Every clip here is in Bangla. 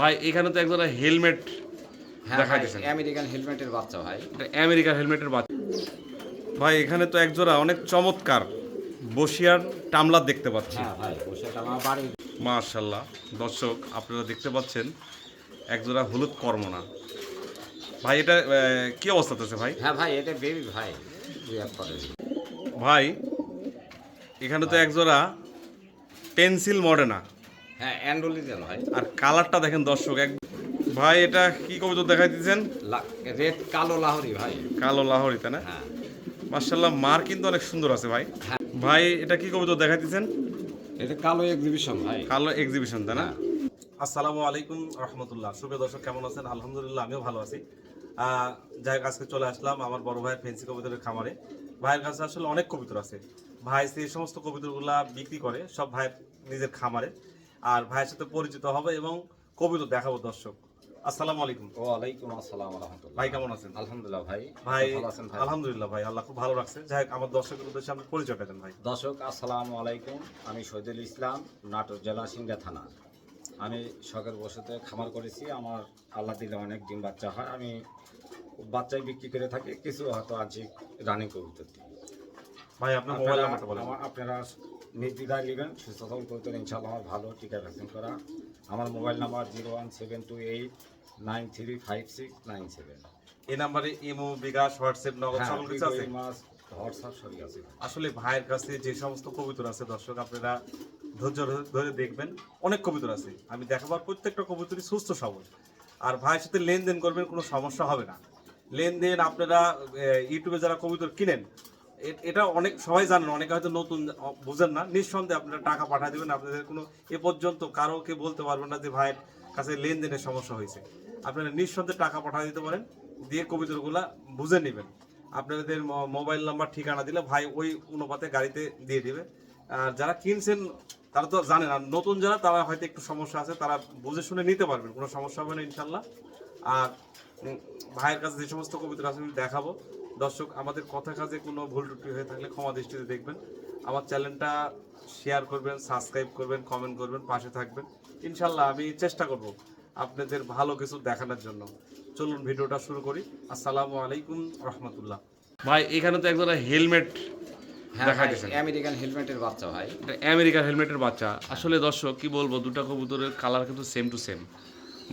ভাই এখানে তো একজোড়া হেলমেট হ্যাঁ দেখা ভাই, দিয়েছেন। আমেরিকান হেলমেটের বাচ্চা ভাই। এটা আমেরিকার হেলমেটের বাচ্চা। ভাই এখানে তো একজোড়া অনেক চমৎকার বসিয়ার টামলার দেখতে পাচ্ছি। হ্যাঁ ভাই, বসে আমার বাড়ি। মাশাআল্লাহ, দর্শক আপনারা দেখতে পাচ্ছেন একজোড়া হলুদ কর্মনা। ভাই এটা কি অবস্থাতে আছে ভাই? হ্যাঁ ভাই, এটা বেবি ভাই, দুই এক করে। ভাই এখানে তো একজোড়া পেন্সিল মডেনা, হ্যাঁ অ্যান্ডোলি দেন ভাই। আর কালারটা দেখেন দর্শক এক। ভাই এটা কি কবুতর দেখাই দিচ্ছেন? রেড কালো লাহোরি ভাই। কালো লাহোরি, তাই না? হ্যাঁ মাশাআল্লাহ, মার কিন্তু অনেক সুন্দর আছে ভাই। হ্যাঁ। ভাই এটা কি কবুতর দেখাই দিচ্ছেন? এটা কালো এক্সিবিশন ভাই। কালো এক্সিবিশন, তাই না? হ্যাঁ। আসসালামু আলাইকুম রহমতুল্লাহ। শুভ দর্শক, কেমন আছেন? আলহামদুলিল্লাহ, আমিও ভালো আছি। যাই হোক, আজকে চলে আসলাম আমার বড় ভাইয়ের ফেন্সি কবুতরের খামারে। ভাইয়ের কাছে আসলে অনেক কবুতর আছে। ভাই যে সমস্ত কবুতরগুলা বিক্রি করে সব ভাইয়ের নিজের খামারে। আর ভাইয়ের সাথে পরিচিত হবে এবং কবুতর দেখাবো দর্শক। আসসালামু আলাইকুম। ওয়ালাইকুম আসসালাম রাহমাতুল্লাহ। ভাই কেমন আছেন? আলহামদুলিল্লাহ ভাই। ভাই ভালো আছেন ভাই? আলহামদুলিল্লাহ ভাই, আল্লাহ খুব ভালো রাখছে। যাই হোক, আমার দর্শকের উদ্দেশ্যে আপনি পরিচয়টা দেন ভাই। দর্শক আসসালামু আলাইকুম, আমি শহীদুল ইসলাম, নাটোর জেলা সিংড়া থানা। আমি শখের বসতে খামার করেছি। আমার আল্লাহ দিলে অনেক ডিম বাচ্চা হয়। আমি বাচ্চাই বিক্রি করে থাকি, কিছু হয়তো আজকে রানিং কবুতর দিই। ভাই আপনার মোবাইল নাম্বারটা বলেন। আপনারা নির্দ্বিধায় নেবেন, সুস্থতা কবুতর ইনশাআল্লাহ আমার ভালো টিকা ভ্যাকসিন করা। আমার মোবাইল নাম্বার 01728935697। এই নাম্বারে ইমো, বিকাশ, হোয়াটসঅ্যাপ, নগদ সকল কিছু আছে। হোয়াটসঅ্যাপ সবই আছে। আসলে ভাইয়ের কাছে যে সমস্ত কবুতর আছে দর্শক, আপনারা ধৈর্য ধরে দেখবেন। অনেক কবুতর আছে, আমি দেখাবার প্রত্যেকটা কবুতরই সুস্থ সবল। আর ভাইয়ের সাথে লেনদেন করবেন, কোনো সমস্যা হবে না। লেনদেন আপনারা ইউটিউবে যারা কবুতর কিনেন, এটা অনেক সবাই জানেন, অনেকে হয়তো নতুন বুঝেন না। নিঃসন্দেহে আপনারা টাকা পাঠিয়ে দেবেন, আপনাদের কোনো এ পর্যন্ত কারোকে বলতে পারবেন না যে ভাইয়ের কাছে লেনদেনের সমস্যা হয়েছে। আপনারা নিঃসন্দেহে টাকা পাঠিয়ে দিতে পারেন, দিয়ে কবুতরগুলা বুঝে নেবেন। আপনাদের মোবাইল নাম্বার, ঠিকানা দিলে ভাই ওই অনুপাতে গাড়িতে দিয়ে দিবে। আর যারা কিনছেন তারা তো জানেন, আর নতুন যারা, তারা হয়তো একটু সমস্যা আছে, তারা বুঝে শুনে নিতে পারবেন, কোনো সমস্যা হবে না ইনশাল্লাহ। আর ভাইয়ের কাছে যে সমস্ত কবুতর আছে আমি দেখাবো দর্শক। আমাদের কথা কাজে কোনো ভুল ত্রুটি হয়ে থাকলে ক্ষমা দৃষ্টিতে দেখবেন। আমার চ্যানেলটা শেয়ার করবেন, সাবস্ক্রাইব করবেন, কমেন্ট করবেন, পাশে থাকবেন ইনশাল্লাহ। আমি চেষ্টা করব আপনাদের ভালো কিছু দেখানোর জন্য। চলুন ভিডিওটা শুরু করি। আসসালামু আলাইকুম রহমতুল্লাহ। ভাই এখানে তো একজোড়া হেলমেট দেখা দিয়েছেন। আমেরিকান হেলমেটের বাচ্চা ভাই। এটা আমেরিকার হেলমেটের বাচ্চা। আসলে দর্শক কি বলবো, দুটা কবুতরের কালার কিন্তু সেম টু সেম।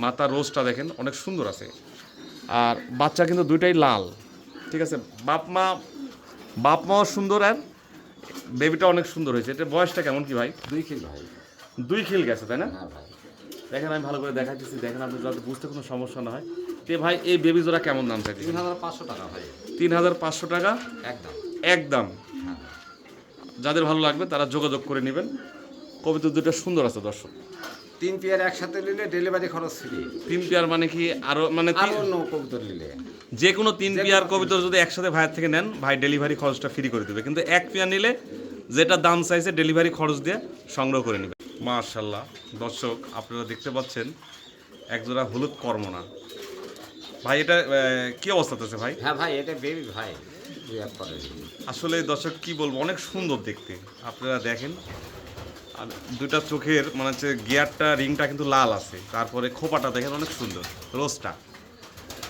মাথা রোজটা দেখেন অনেক সুন্দর আছে, আর বাচ্চা কিন্তু দুইটাই লাল। ঠিক আছে, বাপ মাও সুন্দর, আর বেবিটা অনেক সুন্দর হয়েছে। এটা বয়সটা কেমন কি ভাই? 2 কিলো ভাই। 2 খিল গেছে, তাই না? হ্যাঁ ভাই। দেখেন আমি ভালো করে দেখাচ্ছি, দেখেন আপনি যাতে বুঝতে কোনো সমস্যা না হয়। তে ভাই এই বেবি জোড়া কেমন দাম চাইছে? 3500 টাকা ভাই। 3500 টাকা একদম। একদম। হ্যাঁ। যাদের ভালো লাগবে তারা যোগাযোগ করে নেবেন। কবিতা দুটো সুন্দর আছে দর্শক। 3 পেয়ার একসাথে নিলে ডেলিভারি খরচ ফ্রি। 3 পেয়ার মানে কি আরো মানে আর অন্য কবুতর নিলে যে কোনো 3 পেয়ার কবিতা যদি একসাথে ভাইয়ের থেকে নেন, ভাই ডেলিভারি খরচটা ফ্রি করে দেবে। কিন্তু 1 পেয়ার নিলে যেটা দাম চাইছে ডেলিভারি খরচ দিয়ে সংগ্রহ করে নেবে। মাশাআল্লাহ, দর্শক আপনারা দেখতে পাচ্ছেন একজোড়া হলুদ কর্মনা। ভাই এটা কি অবস্থাতে আছে ভাই? হ্যাঁ ভাই, এটা বেবি ভাই, দুই এক করে। আসলে দর্শক কি বলবো, অনেক সুন্দর দেখতে। আপনারা দেখেন, আর দুইটা চোখের মানে হচ্ছে গিয়ারটা, রিংটা কিন্তু লাল আছে। তারপরে খোপাটা দেখেন অনেক সুন্দর, রোজটা।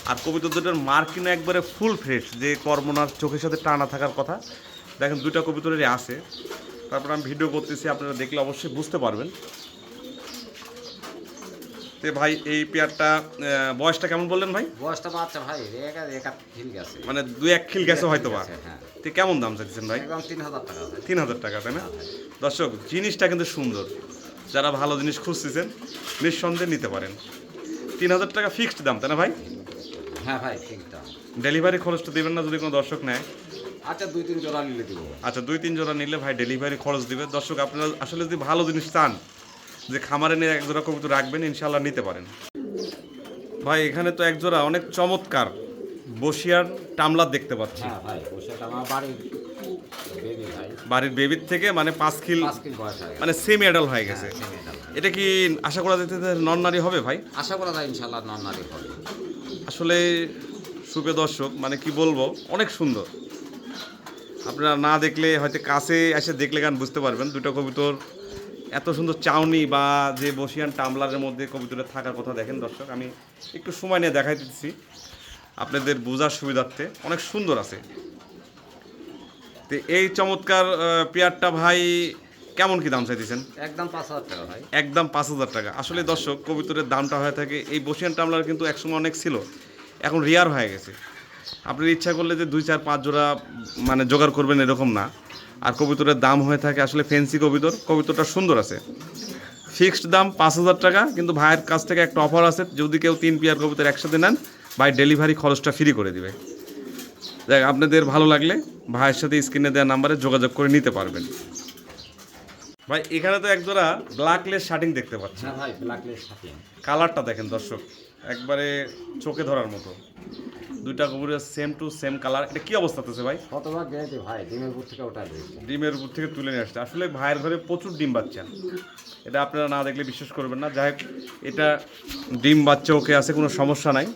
আর কবিতা দুটোর মার্কিনও একবারে ফুল ফ্রেশ, যে কর্মনার চোখের সাথে টানা থাকার কথা। দেখেন দুইটা কবিতরেরই আছে। তারপর আমি ভিডিও করতেছি, আপনারা দেখলে অবশ্যই বুঝতে পারবেন। তে ভাই এই পেয়ারটা বয়সটা কেমন বললেন ভাই? বয়সটা বাচ্চা ভাই, একা খিল গেছে। মানে 2-1 খিল গেছে হয়তো বা। হ্যাঁ। তে কেমন দাম চাইছেন ভাই? একদম 3000 টাকা ভাই। 3000 টাকা, তাই না? দর্শক জিনিসটা কিন্তু সুন্দর, যারা ভালো জিনিস খুঁজতেছেন নিঃসন্দেহে নিতে পারেন। 3000 টাকা ফিক্সড দাম, তাই না ভাই? হ্যাঁ ভাই, ঠিকটা। ডেলিভারি খরচটা দেবেন না যদি কোনো দর্শক নেয়? আচ্ছা 2-3 জোড়া নিলে দিব। আচ্ছা 2-3 জোড়া নিলে ভাই ডেলিভারি খরচ দিবে। দর্শক আপনারা আসলে যদি ভালো জিনিস চান, যে খামারে নিয়ে এক জোড়া কবুতর রাখবেন, ইনশাল্লাহ নিতে পারেন। ভাই এখানে তো এক জোড়া অনেক চমৎকার বসিয়ার টামলার দেখতে পাচ্ছি। হ্যাঁ ভাই, বসে আমার বাড়ির বেবি ভাই। বাড়ির বেবির থেকে মানে 5 খিল 5 কিলো বয়স হয়। মানে সেমি অ্যাডাল হয়ে গেছে। এটা কি আশা করা যেতে নন নারী হবে ভাই? আশা করা যায় ইনশাআল্লাহ নন নারী হবে। আসলে সুপ্রিয় দর্শক মানে কি বলবো, অনেক সুন্দর। আপনারা না দেখলে হয়তো কাছে এসে দেখলে গান বুঝতে পারবেন। দুটো কবুতর এত সুন্দর চাউনি বা যে বসিয়ান টামলারের মধ্যে কবুতরের থাকার কথা দেখেন দর্শক, আমি একটু সময় নিয়ে দেখাই দিচ্ছি আপনাদের বোঝার সুবিধার্থে। অনেক সুন্দর আছে। তো এই চমৎকার পেয়ারটা ভাই কেমন কি দাম চাইতেছেন? একদম 5,000 টাকা ভাই। একদম 5,000 টাকা। আসলে দর্শক, কবুতরের দামটা হয়ে থাকে, এই বসিয়ান টামলার কিন্তু একসময় অনেক ছিল, এখন রেয়ার হয়ে গেছে। আপনার ইচ্ছা করলে যে 2-4-5 জোড়া মানে জোগাড় করবেন এরকম না। আর কবুতরের দাম হয়ে থাকে আসলে ফ্যান্সি কবুতর, কবুতরটা সুন্দর আছে। ফিক্সড দাম 5,000 টাকা, কিন্তু ভাইয়ের কাছ থেকে একটা অফার আছে, যদি কেউ 3 পেয়ার কবুতর একসাথে নেন ভাই ডেলিভারি খরচটা ফ্রি করে দিবে। দেখ, আপনাদের ভালো লাগলে ভাইয়ের সাথে স্ক্রিনে দেওয়া নাম্বারে যোগাযোগ করে নিতে পারবেন। ভাই এখানে তো একজোড়া ব্ল্যাকলেস শার্টিং দেখতে পাচ্ছি। হ্যাঁ ভাই, ব্ল্যাকলেস শার্টিং। কালারটা দেখেন দর্শক, একবারে চোখে ধরার মতো। দুইটা কবুতরের সেম টু সেম কালার। এটা কি অবস্থাতেছে ভাই? কতবার গ্যারান্টি ভাই, ডিমের উপর থেকে ওটা দিয়েছে। ডিমের উপর থেকে তুলে নিয়ে আসছে। আসলে ভাইয়ের ঘরে প্রচুর ডিম বাচ্চা, এটা আপনারা না দেখলে বিশ্বাস করবেন না। যাই হোক, এটা ডিম বাচ্চা ওকে আছে, কোনো সমস্যা নাই।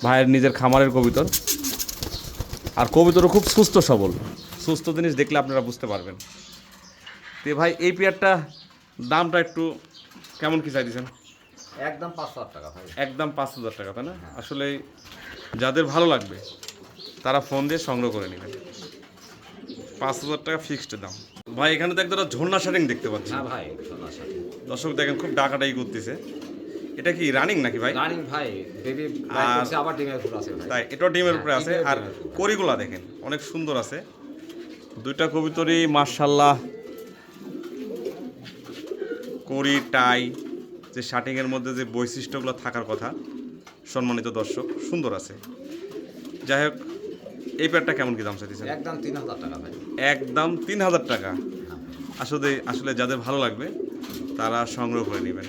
ভাইয়ের নিজের খামারের কবুতর, আর কবুতরও খুব সুস্থ সবল। সুস্থ জিনিস দেখলে আপনারা বুঝতে পারবেন। তো ভাই এই পেয়ারটা দামটা একটু কেমন কি চাইছেন? একদম 5,000 টাকা ভাই। একদম 5,000 টাকা, তাই না? আসলে যাদের ভালো লাগবে তারা ফোন দিয়ে সংগ্রহ করে নেবেন। 5,000 টাকা ফিক্সড দাম। ভাই এখানে তো একটা ঝর্ণা শার্টিং দেখতে পাচ্ছি। হ্যাঁ ভাই, সোনার শার্টিং। দর্শক দেখেন, খুব ডাকাডাকি করতেছে। এটা কি রানিং নাকি ভাই? রানিং ভাই, বেবি আর আছে, আবার ডিমের উপর আছে ভাই। তাই এটাও ডিমের উপরে আছে। ডিমের আর ডিমের উপরে। করিগুলা দেখেন অনেক সুন্দর আছে। দুইটা কবুতরই মাশাআল্লাহ, করি টাই যে শার্টিংয়ের মধ্যে যে বৈশিষ্ট্যগুলো থাকার কথা, সম্মানিত দর্শক, সুন্দর আছে। যাই হোক, এই পেয়ারটা কেমন কি দাম চাইছেন? একদম 3,000 টাকা ভাই। একদম 3,000 টাকা। হ্যাঁ। আসলে যাদের ভালো লাগবে তারা সংগ্রহ করে নেবেন।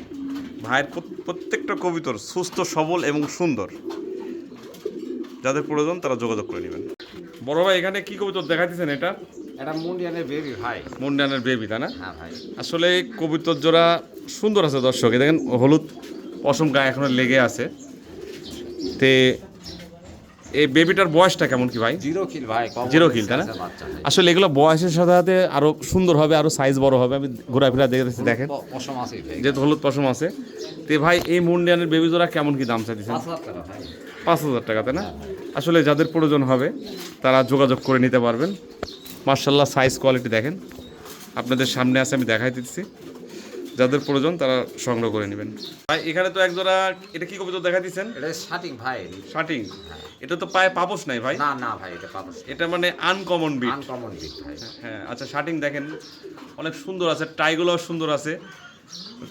ভাইয়ের প্রত্যেকটা কবুতর সুস্থ সবল এবং সুন্দর। যাদের প্রয়োজন তারা যোগাযোগ করে নেবেন। বড় ভাই এখানে কি কবুতর দেখাইতেছেন? এটা এটা মুন্ডিয়ানের বেবি ভাই। মুন্ডানের বেবি, তাই না? হ্যাঁ ভাই। আসলে কবুতর জোড়া সুন্দর আছে দর্শক। এই দেখেন হলুদ পশম গায়ে এখনো লেগে আছে। তে এই বেবিটার বয়সটা কেমন কি ভাই? 0 কিল ভাই। 0 কিল, তাই না? বাচ্চা ভাই। আসলে এগুলো বয়সের সাথে সাথে আরো সুন্দর হবে, আরো সাইজ বড় হবে। আমি ঘোরাফেরা দেখতেছি, দেখেন পশম আছে ভাই। যেহেতু হলুদ পশম আছে। তে ভাই এই মুন্ডিয়ানের বেবি জোড়া কেমন কি দাম চাইছেন? 5,000 টাকা ভাই। 5,000 টাকা, তাই না? আসলে যাদের প্রয়োজন হবে তারা যোগাযোগ করে নিতে পারবেন। মার্শাল্লাহ, সাইজ কোয়ালিটি দেখেন, আপনাদের সামনে আছে, আমি দেখাই দিচ্ছি। যাদের প্রয়োজন তারা সংগ্রহ করে নেবেন। ভাই এখানে তো এক জোড়া, এটা কি কবুতর দেখা দিচ্ছেন? এটা শার্টিং ভাই। শার্টিং। এটা তো পায়ে পাপোশ নাই ভাই? না না ভাই, এটা পাবো। এটা মানে আনকমন বিট। আনকমন বিট ভাই। হ্যাঁ, আচ্ছা, শার্টিং দেখেন অনেক সুন্দর আছে, টাইগুলোও সুন্দর আছে।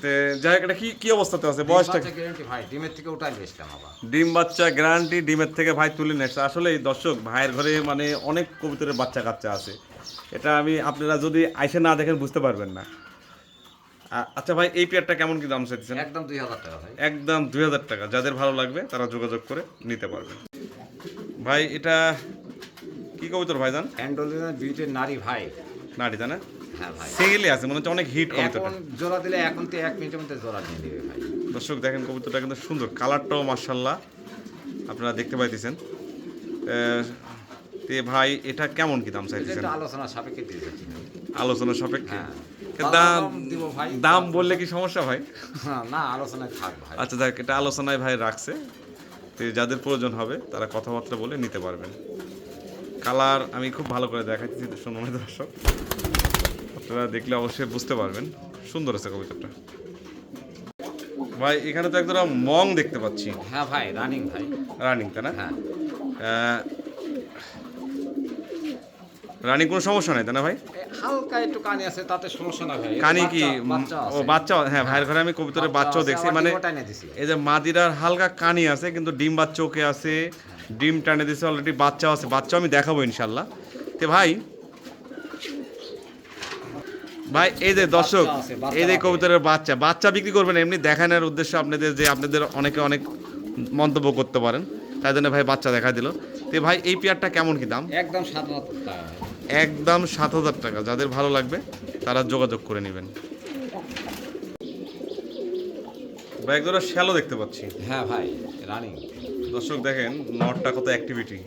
তে যাই হোক, এটা কি কি অবস্থাতে আছে? বয়সটা বাচ্চা গ্যারান্টি ভাই, ডিমের থেকে ওটাই বেচলাম আবার। ডিম বাচ্চা গ্যারান্টি, ডিমের থেকে ভাই তুলে নিচ্ছে। আসলে এই দর্শক, ভাইয়ের ঘরে মানে অনেক কবুতরের বাচ্চা কাচ্চা আছে। এটা আপনারা যদি আইসে না দেখেন বুঝতে পারবেন না। আচ্ছা ভাই, এই পেয়ারটা কেমন কি দাম চাইছেন? একদম 2,000 টাকা ভাই। একদম 2,000 টাকা। যাদের ভালো লাগবে তারা যোগাযোগ করে নিতে পারবেন। ভাই এটা কি কবুতর ভাইজান? অ্যান্ডোলিনের বিউটির নারী ভাই। নাড়ি, তাই না? হ্যাঁ ভাই। সিঙ্গেলই আছে, মনে হচ্ছে অনেক হিট কবুতরটা। এখন জোড়া দিলে এখন তো 1 মিনিটের মধ্যে জোড়া দিয়ে দিবে ভাই। দর্শক দেখেন, কবুতরটা কিন্তু সুন্দর, কালারটাও মাশাআল্লাহ আপনারা দেখতে পাইতেছেন। তে ভাই এটা কেমন কি দাম এটা চাইতেছেন? একটু আলোচনা সাপেক্ষে দিয়ে দিচ্ছি। আলোচনা সাপেক্ষে। হ্যাঁ। দাম দিব ভাই। দাম বললে কি সমস্যা ভাই? হ্যাঁ, না, আলোচনায় থাক ভাই। আচ্ছা দেখ, এটা আলোচনায় ভাই রাখছে। তো যাদের প্রয়োজন হবে তারা কথাবার্তা বলে নিতে পারবেন। কালার আমি খুব ভালো করে দেখাচ্ছি সম্মানিত দর্শক, আপনারা দেখলে অবশ্যই বুঝতে পারবেন। সুন্দর আছে কবুতরটা। ভাই এখানে তো একদম মং দেখতে পাচ্ছি। হ্যাঁ ভাই, রানিং ভাই। রানিং, তাই না? হ্যাঁ। রানিং কোনো সমস্যা নাই, তাই না ভাই? হালকা একটু কানি আছে, তাতে সমস্যা না ভাই। কানি কি? বাচ্চা ও আছে। বাচ্চা, হ্যাঁ, ভাইয়ের ঘরে আমি কবুতরের বাচ্চাও দেখছি। মানে এই যে মাদিরার হালকা কানি আছে, কিন্তু ডিম বাচ্চা ওকে আছে, ডিম টানে দিছে অলরেডি, বাচ্চাও আছে। বাচ্চাও আমি দেখাবো ইনশাল্লাহ। তো ভাই এই যে দর্শক, এই যে কবুতরের বাচ্চা বাচ্চা বিক্রি করবেন এমনি দেখানোর উদ্দেশ্য আপনাদের, যে আপনাদের অনেকে অনেক মন্তব্য করতে পারেন, তাই জন্য ভাই বাচ্চা দেখা দিল। তো ভাই এই পেয়ারটা কেমন কি দাম? একদম 7,000 টাকা। একদম 7,000 টাকা। যাদের ভালো লাগবে তারা যোগাযোগ করে নেবেন। ভাই একজোড়া শ্যালো দেখতে পাচ্ছি। হ্যাঁ ভাই, রানিং। দর্শক দেখেন নটটা কত অ্যাক্টিভিটি,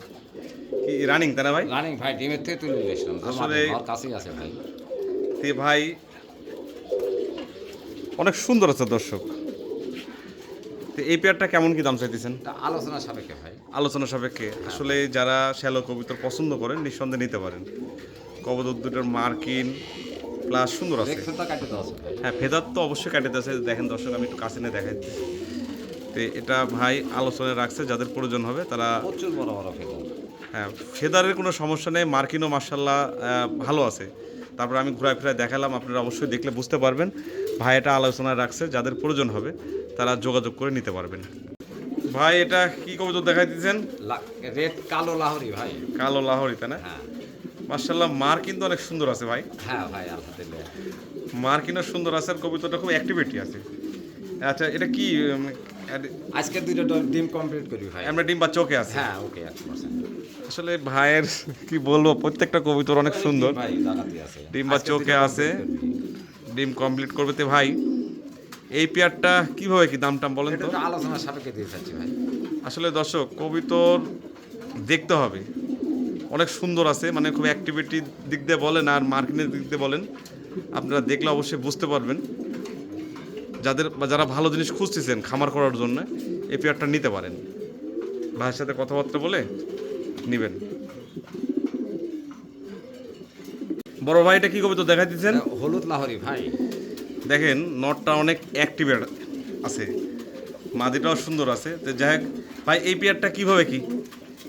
কি রানিং, তাই না ভাই? রানিং ভাই, ডিমের থেকে তুলে নিয়ে এসলাম। আসলে আমার কাছেই আছে ভাই। তে ভাই অনেক সুন্দর আছে দর্শক। তো এই পেয়ারটা কেমন কি দাম চাইতেছেন? এটা আলোচনা সাপেক্ষে ভাই। আলোচনা সাপেক্ষে। আসলে যারা শ্যালো কবুতর পছন্দ করেন নিঃসন্দেহে নিতে পারেন। কবুতর দুটোর মার্কিন প্লাস সুন্দর আছে। রেক্সটা কাটে দেওয়া আছে ভাই। হ্যাঁ, ফেদার তো অবশ্যই কাটিতে আছে। দেখেন দর্শক, আমি একটু কাছে নিয়ে দেখাই দিচ্ছি। তো এটা ভাই আলোচনায় রাখছে, যাদের প্রয়োজন হবে তারা। প্রচুর বড় বড় ফেদার। হ্যাঁ, ফেদারের কোনো সমস্যা নেই, মার্কিনও মার্শাল্লাহ ভালো আছে। তারপর আমি ঘুরায় ফিরায় দেখালাম, আপনারা অবশ্যই দেখলে বুঝতে পারবেন। ভাই এটা আলোচনায় রাখছে, যাদের প্রয়োজন হবে তারা যোগাযোগ করে নিতে পারবেন। ভাই এটা কি কবুতর দেখাই দিচ্ছেন? রেড কালো লাহোরি ভাই। কালো লাহোরি, তাই না? হ্যাঁ মার্শাল্লাহ মার কিন্তু অনেক সুন্দর আছে ভাই। হ্যাঁ ভাই, আলহামদুলিল্লাহ। মার্কিনও সুন্দর আছে, আর কবুতরটা খুব অ্যাক্টিভিটি আছে। আচ্ছা, এটা কি আজকে দুইটা ডিম কমপ্লিট করি ভাই। আমরা ডিম বা চোখে আছে? হ্যাঁ ওকে 100%। আসলে ভাইয়ের কি বলবো, প্রত্যেকটা কবুতর অনেক সুন্দর। ভাই জায়গাতে আছে। ডিম বা আজকে চোখে দুইটা আছে, complete করবি। ডিম কমপ্লিট করবে। তো ভাই এই পেয়ারটা কিভাবে কি দাম টাম বলেন এটা তো? তো আলোচনা সাপেক্ষে দিয়ে যাচ্ছি ভাই। আসলে দর্শক, কবুতর দেখতে হবে, অনেক সুন্দর আছে, মানে খুব অ্যাক্টিভিটি দিক দিয়ে বলেন আর মার্কিনের দিক দিয়ে বলেন, আপনারা দেখলে অবশ্যই বুঝতে পারবেন। যারা ভালো জিনিস খুঁজতেছেন খামার করার জন্য এই পেয়ারটা নিতে পারেন। ভাইয়ের সাথে কথাবার্তা বলে নেবেন। বড় ভাই এটা কি কবুতর দেখা দিচ্ছেন? এটা হলুদ লাহোরি ভাই। দেখেন নটটা অনেক অ্যাক্টিভেট আছে, মাদিটাও সুন্দর আছে। তো যাই হোক ভাই, এই পেয়ারটা কিভাবে কি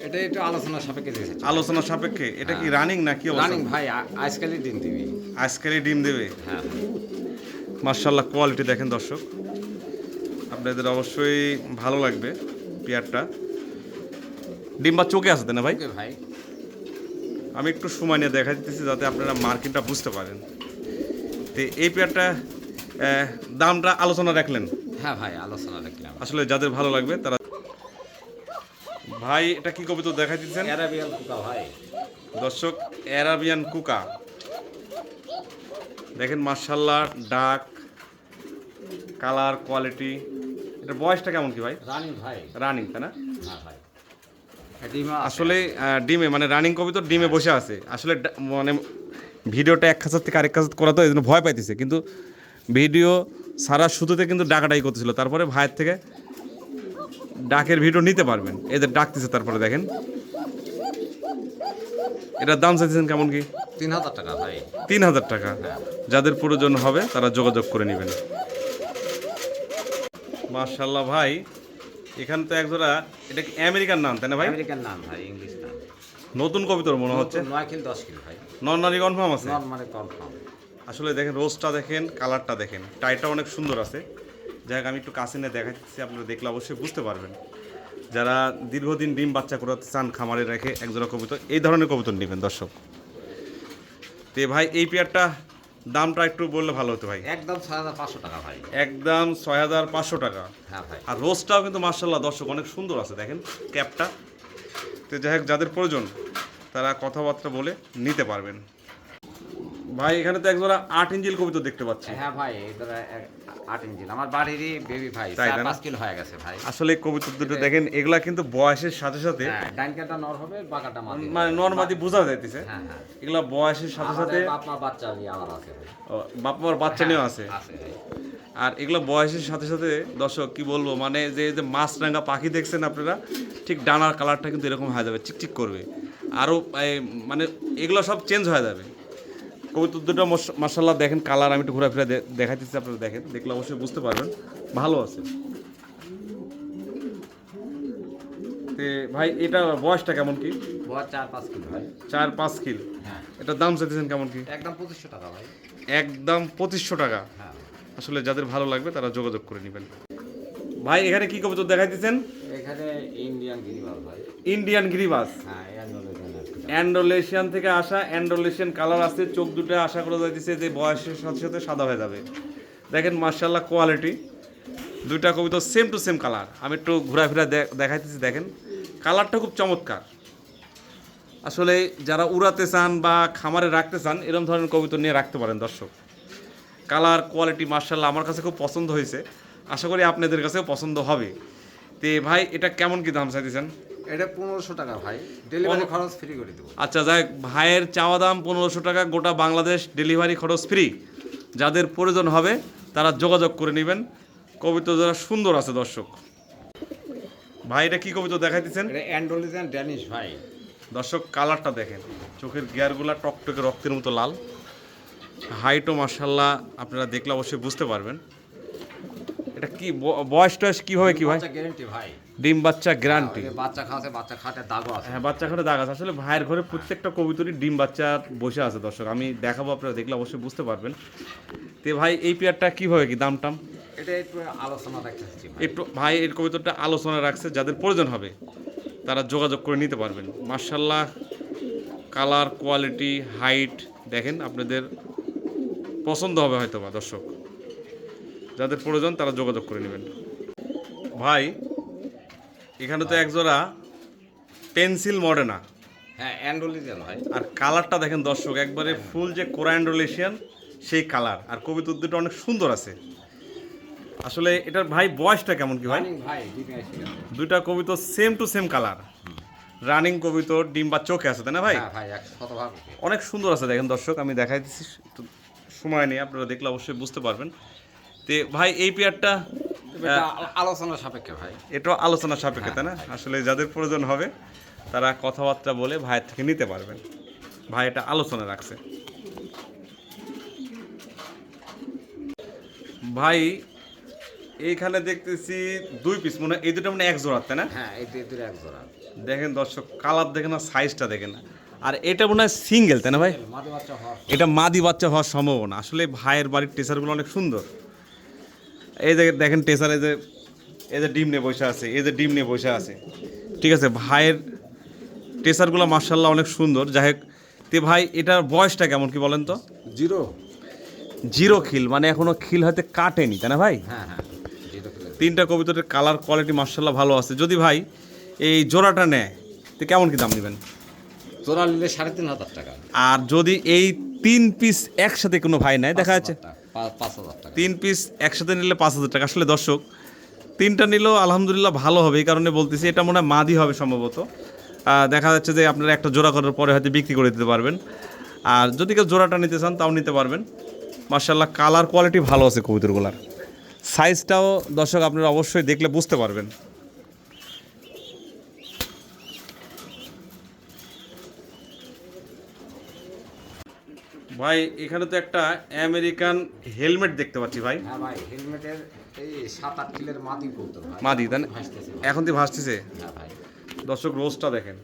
এটা একটু আলোচনা সাপেক্ষে দিয়ে যাচ্ছি। আলোচনা সাপেক্ষে? এটা কি রানিং নাকি রানিং ভাই, আজকালই ডিম দিবি। আজকালই ডিম দেবে? হ্যাঁ মার্শাল্লাহ কোয়ালিটি দেখেন দর্শক, আপনাদের অবশ্যই ভালো লাগবে পেয়ারটা। ডিম বা চোখে আছে তাই না ভাই? ওকে ভাই। আমি একটু সময় নিয়ে দেখা দিতেছি যাতে আপনারা মার্কিনটা বুঝতে পারেন। তো এই পেয়ারটা দামটা আলোচনা রাখলেন? হ্যাঁ ভাই, আলোচনা রাখলাম। আসলে যাদের ভালো লাগবে তারা। ভাই এটা কি কবুতর দেখা দিচ্ছেন? অ্যারাবিয়ান কুকা ভাই। দর্শক, অ্যারাবিয়ান কুকা দেখেন, মার্শাল্লাহ ডাক, কালার, কোয়ালিটি। এটা বয়সটা কেমন কি ভাই? রানিং ভাই। রানিং তাই না? হ্যাঁ ভাই। ডিমা আসলে ডিমে, মানে রানিং কবুতর ডিমে বসে আছে। আসলে মানে ভিডিওটা এক খাঁচার থেকে আরেক খাঁচার করা তো এই জন্য ভয় পাইতেছে, কিন্তু ভিডিও সারা শুরুতে কিন্তু ডাকাডাকি করতেছিল। তারপরে ভাইয়ের থেকে ডাকের ভিডিও নিতে পারবেন। এদের ডাকতেছে, তারপরে দেখেন এটার দাম চাইছেন কেমন কি? 3000 টাকা ভাই। 3000 টাকা। যাদের প্রয়োজন হবে তারা যোগাযোগ করে নেবেন। মাশাআল্লাহ ভাই, এখানে তো একজোড়া, এটা কি আমেরিকান নাম তাই না ভাই? আমেরিকান নাম ভাই, ইংলিশ নাম। নতুন কবিতর মনে হচ্ছে। 9 কিলো 10 কিলো ভাই। নর্নারি কনফার্ম আছে? Normally confirm. আসলে দেখেন রোজটা দেখেন, কালারটা দেখেন, টাইটা অনেক সুন্দর আছে। যাই হোক, আমি একটু কাছে নিয়ে দেখাচ্ছি, আপনারা দেখলে অবশ্যই বুঝতে পারবেন। যারা দীর্ঘদিন ডিম বাচ্চা করাতে চান খামারে রেখে একজোড়া কবুতর, এই ধরনের কবুতর নেবেন দর্শক। তো ভাই এই পেয়ারটা দামটা একটু বললে ভালো হতো ভাই। একদম 6500 টাকা ভাই। একদম 6500 টাকা। হ্যাঁ ভাই। আর রোজটাও কিন্তু মার্শাল্লাহ দর্শক অনেক সুন্দর আছে, দেখেন ক্যাপটা। তো যাই হোক, যাদের প্রয়োজন তারা কথাবার্তা বলে নিতে পারবেন। ভাই এখানে তো একজোড়া 8 ইঞ্চিল কবুতর দেখতে পাচ্ছি। হ্যাঁ ভাই, এটা 8 ইঞ্চি আমার বাড়িরই বেবি ভাই। তাই না? 5 কিলো হয়ে গেছে ভাই। আসলে কবুতর দুটো দেখেন, এগুলা কিন্তু বয়সের সাথে সাথে, হ্যাঁ, ডানকাটা নর হবে, বাঁকাটা মাদি। মানে নর্মাদি বোঝা যাইতেছে। হ্যাঁ হ্যাঁ। এগুলা বয়সের সাথে সাথে বাপ মা বাচ্চা নিয়ে আবার আছে ভাই। বাপ মার বাচ্চা নিয়েও আছে। আছে ভাই। আর এগুলো বয়সের সাথে সাথে দর্শক কি বলবো, মানে যে যে মাছরাঙা পাখি দেখছেন আপনারা, ঠিক ডানার কালারটা কিন্তু এরকম হয়ে যাবে, চিকচিক করবে আরও, মানে এগুলো সব চেঞ্জ হয়ে যাবে। কবুতর দুটো মার্শাল্লাহ দেখেন কালার, আমি একটু ঘোরাফেরা দেখাইতেছি, আপনারা দেখেন, দেখলে অবশ্যই বুঝতে পারবেন ভালো আছে। তে ভাই এটা বয়সটা কেমন কি? বয়স 4-5 কিলো ভাই। 4-5 কিল। হ্যাঁ। এটার দাম চাইতেছেন কেমন কি? একদম 2500 টাকা ভাই। একদম 2500 টাকা। হ্যাঁ। আসলে যাদের ভালো লাগবে তারা যোগাযোগ করে নেবেন। ভাই এখানে কি কবুতর দেখাইতেছেন? এখানে ইন্ডিয়ান গিরিবাস ভাই। ইন্ডিয়ান গিরিবাস। হ্যাঁ, অ্যান্ডোলেশিয়ান থেকে আসা, অ্যান্ডোলেশিয়ান কালার আছে, চোখ দুটো আশা করা যাইতেছে যে বয়সের সাথে সাথে সাদা হয়ে যাবে। দেখেন মার্শাল্লাহ কোয়ালিটি, দুইটা কবুতর সেম টু সেম কালার। আমি একটু ঘোরাফেরা দেখাইতেছি, দেখেন কালারটা খুব চমৎকার। আসলে যারা উড়াতে চান বা খামারে রাখতে চান, এরকম ধরনের কবুতর নিয়ে রাখতে পারেন দর্শক। কালার কোয়ালিটি মার্শাল্লাহ আমার কাছে খুব পছন্দ হয়েছে, আশা করি আপনাদের কাছেও পছন্দ হবে। তে ভাই এটা কেমন কি দাম চাইতেছেন? এটা 1500 টাকা ভাই, ডেলিভারি খরচ ফ্রি করে দেবো। আচ্ছা যাই হোক, ভাইয়ের চাওয়া দাম 1500 টাকা, গোটা বাংলাদেশ ডেলিভারি খরচ ফ্রি। যাদের প্রয়োজন হবে তারা যোগাযোগ করে নেবেন। কবুতর যারা সুন্দর আছে দর্শক। ভাই এটা কি কবুতর দেখাইতেছেন? এটা অ্যান্ডোলিজান ড্যানিশ ভাই। দর্শক কালারটা দেখেন, চোখের গিয়ারগুলা টকটকে রক্তের মতো লাল, হাইটও মার্শাল্লাহ আপনারা দেখলে অবশ্যই বুঝতে পারবেন। এটা কি বয়স টয়স কীভাবে কি ভাই? গ্যারান্টি ভাই, ডিম বাচ্চা গ্যারান্টি। বাচ্চা খাওয়াছে, বাচ্চা খাটে দাগও আছে। হ্যাঁ, বাচ্চা খাটে দাগ আছে। আসলে ভাইয়ের ঘরে প্রত্যেকটা কবুতরই ডিম বাচ্চা বসে আছে দর্শক, আমি দেখাবো, আপনারা দেখলে অবশ্যই বুঝতে পারবেন। তো ভাই এই পেয়ারটা কীভাবে কি দাম টাম? এটা একটু আলোচনা রাখতেছি একটু ভাই এর কবুতরটা আলোচনা রাখছে, যাদের প্রয়োজন হবে তারা যোগাযোগ করে নিতে পারবেন। মার্শাল্লাহ কালার, কোয়ালিটি, হাইট দেখেন, আপনাদের পছন্দ হবে হয়তো বা দর্শক। যাদের প্রয়োজন তারা যোগাযোগ করে নেবেন। ভাই এখানে তো একজোড়া পেন্সিল মডেনা, হ্যাঁ অ্যান্ডোলিজান ভাই। আর কালারটা দেখেন দর্শক, একবারে ফুল যে কোরান্ডোলেশিয়ান সেই কালার, আর কবুতর দুটো অনেক সুন্দর আছে। আসলে এটার ভাই বয়সটা কেমন কি ভাই? ভাই দুইটা কবুতর same to same colour, running কবুতর, ডিম বা চোখে আছে তাই না ভাই? ভাই 100% অনেক সুন্দর আছে দেখেন দর্শক, আমি দেখাই দিচ্ছি, একটু সময় নিয়ে আপনারা দেখলে অবশ্যই বুঝতে পারবেন। তে ভাই এই পেয়ারটা আলোচনা সাপেক্ষে ভাই, এটা আলোচনা সাপেক্ষে তাই না? আসলে যাদের প্রয়োজন হবে তারা কথাবার্তা বলে ভাইয়ের থেকে নিতে পারবেন। ভাই এটা আলোচনা রাখছে। ভাই এইখানে দেখতেছি 2 পিস, মনে হয় এই দুটো মানে এক জোড়া তাই না? হ্যাঁ এই দুটো এক জোড়া। দেখেন দর্শক কালার দেখেন না, সাইজটা দেখেন না। আর এটা মনে হয় সিঙ্গেল তাই না ভাই? মাদি বাচ্চা হওয়ার এটা মাদি বাচ্চা হওয়ার সম্ভাবনা। আসলে ভাইয়ের বাড়ির টেসারগুলো অনেক সুন্দর। এই যে দেখেন টেসার, এই যে ডিম নিয়ে বসে আছে, এই যে ডিম নিয়ে বসে আছে, ঠিক আছে। ভাইয়ের টেসারগুলো মার্শাল্লাহ অনেক সুন্দর। যাই হোক, তে ভাই এটার বয়সটা কেমন কি বলেন তো? জিরো খিল, মানে এখনো খিল হয়তো কাটেনি তাই না ভাই? হ্যাঁ হ্যাঁ, তিনটা কবুতরের কালার কোয়ালিটি মার্শাল্লাহ ভালো আছে। যদি ভাই এই জোড়াটা নেয় তো কেমন কি দাম নেবেন? জোড়া নিলে 3,500 টাকা। আর যদি এই 3 পিস একসাথে কোনো ভাই নেয়, দেখা যাচ্ছে 5,000 টাকা। 3 পিস একসাথে নিলে 5,000 টাকা। আসলে দর্শক তিনটা নিলেও আলহামদুলিল্লাহ ভালো হবে, এই কারণে বলতেছি। এটা মনে হয় মাদি হবে সম্ভবত। দেখা যাচ্ছে যে আপনারা একটা জোড়া করার পরে হয়তো বিক্রি করে দিতে পারবেন। আর যদি কেউ জোড়াটা নিতে চান তাও নিতে পারবেন। মার্শাল্লাহ কালার কোয়ালিটি ভালো আছে কবুতরগুলার। সাইজটাও দর্শক আপনারা অবশ্যই দেখলে বুঝতে পারবেন। ভাই এখানে তো একটা আমেরিকান হেলমেট দেখতে পাচ্ছি ভাই। হ্যাঁ ভাই, হেলমেটের এই 7-8 কিলোর মাদি কবুতর ভাই। মাদি তাই না? ভাসতেছে ভাই। এখন দিয়ে ভাসতেছে। হ্যাঁ ভাই। দর্শক রোজটা দেখেন,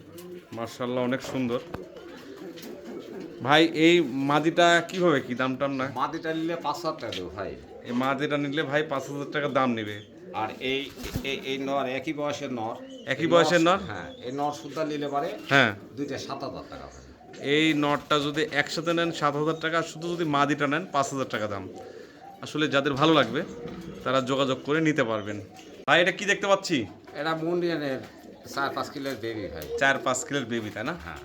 মার্শাল্লাহ অনেক সুন্দর। ভাই এই মাদিটা কিভাবে কি দাম টাম না? মাদিটা নিলে 5,000 টাকা দেবো ভাই। এই মাদিটা নিলে ভাই 5,000 টাকা দাম নেবে। আর এই এই নর একই বয়সের নর। একই বয়সের নর? হ্যাঁ, এই নর সুদ্ধা নিলে পারে হ্যাঁ, দুইটা 7,000 টাকা ভাই। এই নটটা যদি একসাথে নেন 7,000 টাকা, শুধু যদি মাদিটা নেন 5,000 টাকা দাম। আসলে যাদের ভালো লাগবে তারা যোগাযোগ করে নিতে পারবেন। ভাই এটা কি দেখতে পাচ্ছি? এটা মুন্ডিয়ানের 4-5 কিলোর বেবি ভাই। 4-5 কিলোর বেবি তাই না? হ্যাঁ।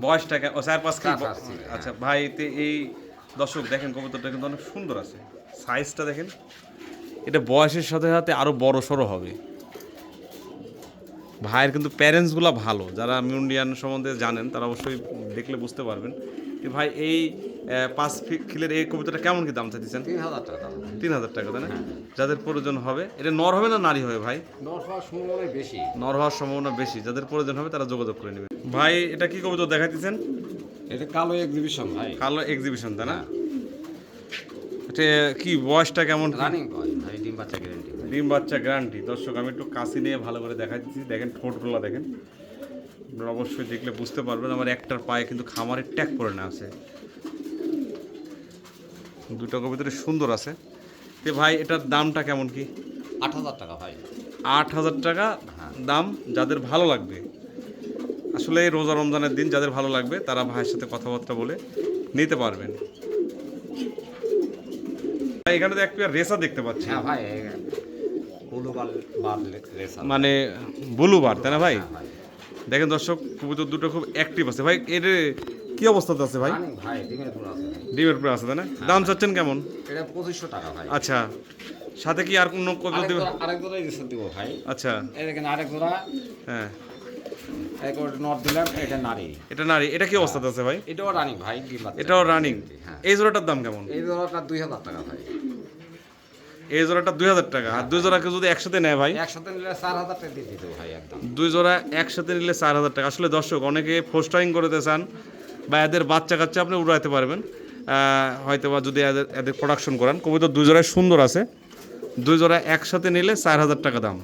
বয়সটা ও 4-5 কিলো। 4-5 কিলো, আচ্ছা ভাই, এই দর্শক দেখেন কবুতরটা কিন্তু অনেক সুন্দর আছে। সাইজটা দেখেন, এটা বয়সের সাথে সাথে আরও বড় সড়ো হবে। ভাইয়ের কিন্তু প্যারেন্টসগুলো ভালো, যারা মিউন্ডিয়ান সম্বন্ধে জানেন তারা অবশ্যই দেখলে বুঝতে পারবেন। তো ভাই এই 5 কিলোর এই কবুতরটা কেমন কি দাম চাইছেন? 3,000 টাকা দাম। 3,000 টাকা তাই না? যাদের প্রয়োজন হবে, এটা নর হবে না নারী হবে ভাই? নর হওয়ার সম্ভাবনা বেশি। নর হওয়ার সম্ভাবনা বেশি। যাদের প্রয়োজন হবে তারা যোগাযোগ করে নেবে। ভাই এটা কি কবুতর দেখাইতেছেন? এটা কালো এক্সিবিশন ভাই। কালো এক্সিবিশন তাই না? এটা কি বয়সটা কেমন? রানিং ভাই, ভাই ডিম বাচ্চা গ্যারান্টি। ডিম বাচ্চা গ্যারান্টি। দর্শক আমি একটু কাছে নিয়ে ভালো করে দেখাই দিচ্ছি। দেখেন ঠোঁটগুলো দেখেন, আপনারা অবশ্যই দেখলে বুঝতে পারবেন। আমার একটার পায়ে কিন্তু খামারের ট্যাগ করে না আছে। দুটো কবিতরে সুন্দর আছে। তো ভাই এটার দামটা কেমন কি? 8,000 টাকা ভাই। 8,000 টাকা দাম। যাদের ভালো লাগবে, আসলে এই রোজা রমজানের দিন যাদের ভালো লাগবে তারা ভাইয়ের সাথে কথাবার্তা বলে নিতে পারবেন। এখানে তো এক পেয়ার রেসা দেখতে পাচ্ছি। হ্যাঁ ভাই, ব্লু বার রেসার। মানে ব্লু বার তাই না ভাই? হ্যাঁ ভাই। দেখেন দর্শক কবুতর দুটো খুব অ্যাক্টিভ আছে ভাই। এর কি অবস্থাতে আছে ভাই? রানিং ভাই, ডিমের পুরো আছে ভাই। ডিমের উপরে আছে তাই না? দাম চাচ্ছেন কেমন? এটা 2,500 টাকা ভাই। আচ্ছা, সাথে কি আর কোনো কবুতর দেবে? আরেক জোড়া রেসার দিব ভাই। আচ্ছা, এই দেখেন আরেক জোড়া। হ্যাঁ, এক ওর নট দিলাম, এটা নারী। এটা নারী। এটা কি অবস্থাতে আছে ভাই? এটাও রানিং ভাই, ডিম বাচ্চা। এটাও রানিং। হ্যাঁ। এই জোড়াটার দাম কেমন? এই জোড়াটা 2,000 টাকা ভাই। এই জোড়াটা 2000 টাকা, আর দুই জোড়াকে যদি একসাথে নেয় ভাই, একসাথে নিলে 4000 টাকা দিয়ে দিতে ভাই একদম। দুই জোড়া একসাথে নিলে 4000 টাকা। আসলে দর্শক অনেকে ফোস্টারিং করতে চান বা এদের বাচ্চা কাচ্চা আপনি উড়াইতে পারবেন, হয়তো বা যদি এদের প্রোডাকশন করান। কবুতর দুই জোড়ায় সুন্দর আছে, দুই জোড়া একসাথে নিলে 4000 টাকা দাম।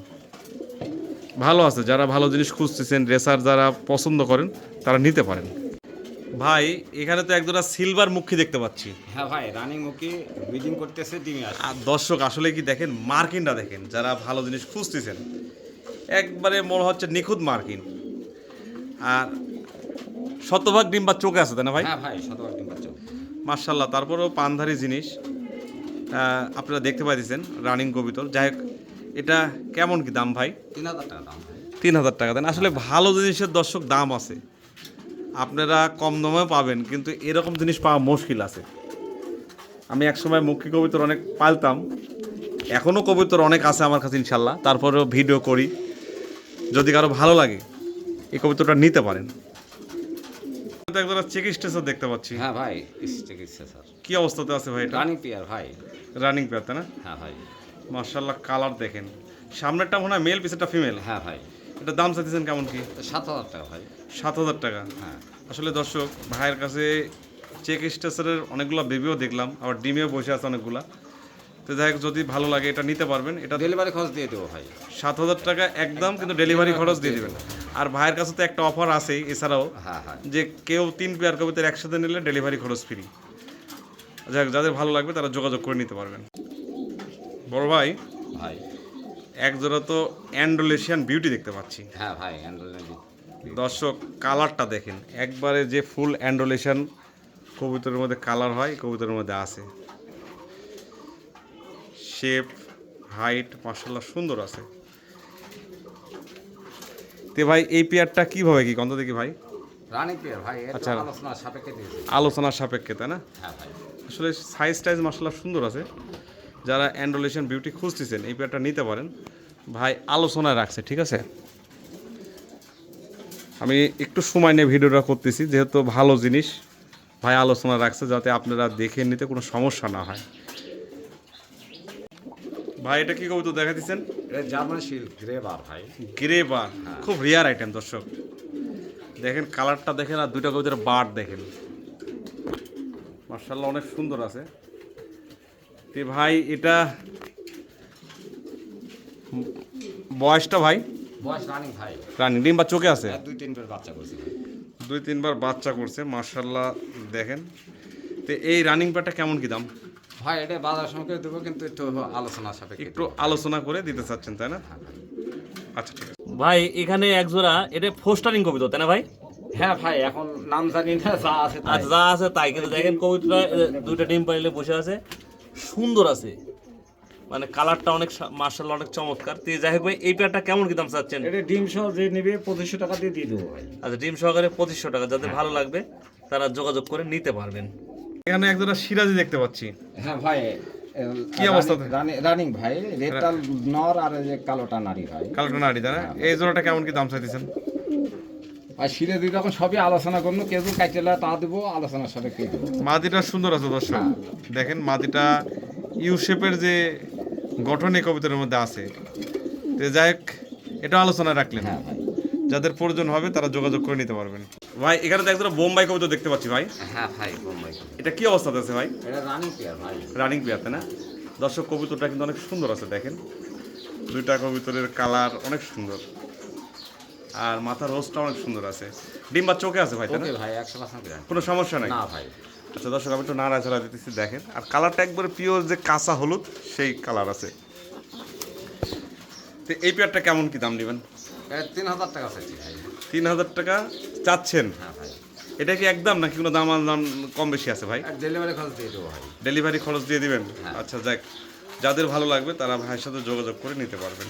ভালো আছে, যারা ভালো জিনিস খুঁজতেছেন, রেসার যারা পছন্দ করেন তারা নিতে পারেন। ভাই এখানে তো একজোড়া সিলভার মুখী দেখতে পাচ্ছি। হ্যাঁ ভাই, রানিং মুখী ব্রিডিং করতেছে, ডিমে আসে। আর দর্শক আসলে কি দেখেন, মার্কিনটা দেখেন, যারা ভালো জিনিস খুঁজতেছেন একবারে মনে হচ্ছে নিখুঁত মার্কিন। আর শতভাগ ডিম বা চোখে আছে তাই না ভাই? হ্যাঁ ভাই, শতভাগ ডিম বাচ্চা। মার্শাল্লাহ। তারপরেও পানধারী জিনিস আপনারা দেখতে পাইতেছেন, রানিং কবিতর। যাই হোক, এটা কেমন কি দাম ভাই? 3000 টাকা দাম ভাই। 3000 টাকা দেন। আসলে ভালো জিনিসের দর্শক দাম আছে, আপনারা কম দামেও পাবেন, কিন্তু এরকম জিনিস পাওয়া মুশকিল আছে। আমি একসময় মুখী কবিতর অনেক পালতাম, এখনও কবিতর অনেক আছে আমার কাছে ইনশাল্লাহ। তারপরেও ভিডিও করি, যদি কারো ভালো লাগে এই কবিতরটা নিতে পারেন। একজোড়া চেক স্টেশন দেখতে পাচ্ছি। হ্যাঁ ভাই, চিকিৎসা স্যার। কি অবস্থাতে আছে ভাই এটা? রানিং পেয়ার ভাই। রানিং পেয়ার তাই না? হ্যাঁ ভাই। মার্শাল্লাহ, কালার দেখেন, সামনেরটা মনে হয় মেল, পিছেরটা ফিমেল। হ্যাঁ ভাই। এটা দাম চাইতেছেন কেমন কি? 7000 টাকা ভাই। 7000 টাকা। হ্যাঁ। আসলে দর্শক ভাইয়ের কাছে চেক স্টেশনের অনেকগুলো বেবিও দেখলাম, আবার ডিমেও বসে আছে অনেকগুলা। তো যাই হোক, যদি ভালো লাগে এটা নিতে পারবেন। এটা ডেলিভারি খরচ দিয়ে দেবো ভাই। 7000 টাকা একদম, কিন্তু ডেলিভারি খরচ দিয়ে দেবেন। আর ভাইয়ের কাছে তো একটা অফার আছেই এছাড়াও, হ্যাঁ হ্যাঁ। যে কেউ 3 পেয়ার কবিতার একসাথে নিলে ডেলিভারি খরচ ফ্রি। যাই হোক, যাদের ভালো লাগবে তারা যোগাযোগ করে নিতে পারবেন। বড় ভাই, ভাই এক জোড়া তো অ্যান্ডোলেশিয়ান বিউটি দেখতে পাচ্ছি। হ্যাঁ ভাই, অ্যান্ড্রয়েড। দর্শক কালারটা দেখেন, একবারে যে ফুল অ্যান্ডোলেশন কবুতরের মধ্যে কালার হয়, কবুতরের মধ্যে আছে। শেপ, হাইট মাশাআল্লাহ সুন্দর আছে। তে ভাই এই পেয়ারটা কিভাবে কি গন্ধ দেখি ভাই? রানিং পেয়ার ভাই, এর আচ্ছা। আলোচনা সাপেক্ষে দিয়েছে। আলোচনার সাপেক্ষে তাই না? হ্যাঁ ভাই। আসলে সাইজ টাইজ মাশাআল্লাহ সুন্দর আছে। যারা অ্যান্ডোলেশন বিউটি খুঁজতেছেন এই পেয়ারটা নিতে পারেন। ভাই আলোচনায় রাখছে, ঠিক আছে? আমি একটু সময় নিয়ে ভিডিওটা করতেছি, যেহেতু ভালো জিনিস ভাই আলোচনা রাখছে, যাতে আপনারা দেখে নিতে কোনো সমস্যা না হয়। ভাই এটা কি কবুতর দেখা দিচ্ছেন? এটা জার্মান শিল্ড গ্রেবার ভাই। গ্রে বার, খুব রেয়ার আইটেম দর্শক। দেখেন কালারটা দেখেন, আর দুইটা কবুতরের বার দেখেন, মাশাআল্লাহ অনেক সুন্দর আছে। তে ভাই এটা বয়সটা ভাই? বয়স রানিং ভাই। রানি ডিম বা চোখে আছে? 2-3 বার বাচ্চা করছে ভাই। 2-3 বার বাচ্চা করছে, মাশাআল্লাহ দেখেন। তো এই রানিং পেয়ারটা কেমন কি দাম ভাই? এটা বাজার সঙ্গে দেবো, কিন্তু একটু আলোচনা সাপেক্ষে। একটু আলোচনা করে দিতে চাচ্ছেন তাই না? আচ্ছা ঠিক আছে ভাই, এখানে এক জোড়া এটা ফোস্টারিং কবিতা তাই না ভাই? হ্যাঁ ভাই, এখন নাম জানি না, যা আছে তাই। আচ্ছা, যা আছে তাই, কিন্তু দেখেন কবিতা দুইটা ডিম পাইলে বসে আছে, সুন্দর আছে, মানে কালারটা অনেক মার্শাল্লাহ অনেক চমৎকার। তো যাই হোক ভাই, এই পেয়ারটা কেমন কি দাম চাচ্ছেন? এটা ডিম সহ যে নেবে 2500 টাকা দিয়ে দেবো ভাই। আচ্ছা, ডিম সহকারে 2500 টাকা। যাদের ভালো লাগবে তারা যোগাযোগ করে নিতে পারবেন। এখানে একজোড়া সিরাজি দেখতে পাচ্ছি। হ্যাঁ ভাই। কি অবস্থা? রানিং ভাই, রেডটা নর আর এই যে কালোটা নারী ভাই। কালোটা নাড়ি তাই না? এই জোড়াটা কেমন কি দাম চাইতেছেন? আর সিরে দিই তখন সবই আলোচনা করবো, কেউ কাইটেলা তা দেবো, আলোচনার সাপেক্ষে দেবো। মাদিটা সুন্দর আছে দর্শক, দেখেন মাদিটা ইউ শেপের যে গঠন এই কবিতার মধ্যে আছে। তো যাই হোক, এটা আলোচনা রাখলেন। হ্যাঁ ভাই। যাদের প্রয়োজন হবে তারা যোগাযোগ করে নিতে পারবেন। ভাই এখানে তো একজোড়া বোম্বাই কবিতা দেখতে পাচ্ছি ভাই। হ্যাঁ ভাই, বোম্বাই। এটা কি অবস্থাতে আছে ভাই? এটা রানিং পেয়ার ভাই। রানিং পেয়ার তাই না? দর্শক কবুতরটা কিন্তু অনেক সুন্দর আছে, দেখেন দুইটা কবুতরের কালার অনেক সুন্দর, আর মাথার রোজটা অনেক সুন্দর আছে। ডিম বা চোখে আছে ভাই তাই না? ওকে ভাই, 100% গ্যারান্টি। কোনো সমস্যা নাই? না ভাই। আচ্ছা দর্শক, আমি একটু নাড়াচাড়া দিতেছি, দেখেন। আর কালারটা একবারে পিওর যে কাঁচা হলুদ সেই কালার আছে। তো এই পেয়ারটা কেমন কি দাম নেবেন? এটা 3000 টাকা চাইছি ভাই। 3000 টাকা চাচ্ছেন? হ্যাঁ ভাই। এটা কি একদম নাকি কোনো দাম কম বেশি আছে ভাই? আর ডেলিভারি খরচ দিয়ে দেবো ভাই। ডেলিভারি খরচ দিয়ে দিবেন? হ্যাঁ। আচ্ছা যাক, যাদের ভালো লাগবে তারা ভাইয়ের সাথে যোগাযোগ করে নিতে পারবেন।